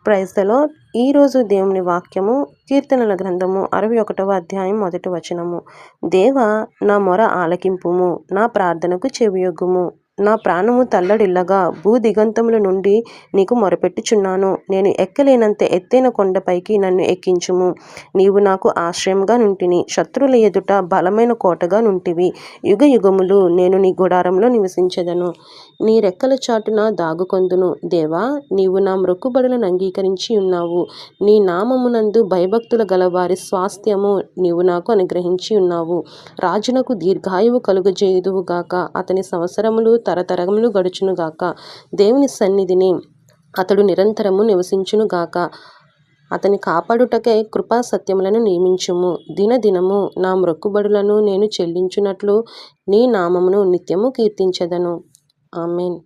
Praise the lord. ఈరోజు దేవుని వాక్యము కీర్తనల గ్రంథము 61వ అధ్యాయం 1వ వచనము. దేవా, నా మొర ఆలకింపుము, నా ప్రార్థనకు చెవియొగ్గుము. నా ప్రాణము తల్లడిల్లగా భూదిగంతముల నుండి నీకు మొరపెట్టుచున్నాను. నేను ఎక్కలేనంత ఎత్తైన కొండపైకి నన్ను ఎక్కించుము. నీవు నాకు ఆశ్రయంగా నుంటిని, శత్రువుల ఎదుట బలమైన కోటగా నుంటివి. యుగ యుగములు నేను నీ గుడారంలో నివసించెదను. నీ రెక్కల చాటున దాగుకొందును. దేవా, నీవు నా మ్రొక్కుబడులను అంగీకరించి ఉన్నావు. నీ నామమునందు భయభక్తుల గలవారి స్వాస్థ్యము నీవు నాకు అనుగ్రహించి ఉన్నావు. రాజునకు దీర్ఘాయువు కలుగజేయుదువుగాక. అతని సంవత్సరములు తరతరములు గడుచునుగాక. దేవుని సన్నిధిని అతడు నిరంతరము నివసించునుగాక. అతని కాపాడుటకై కృపా సత్యములను నియమించుము. దినదినము నా మ్రొక్కుబడులను నేను చెల్లించునట్లు నీ నామమును నిత్యము కీర్తించెదను. ఆమేన్.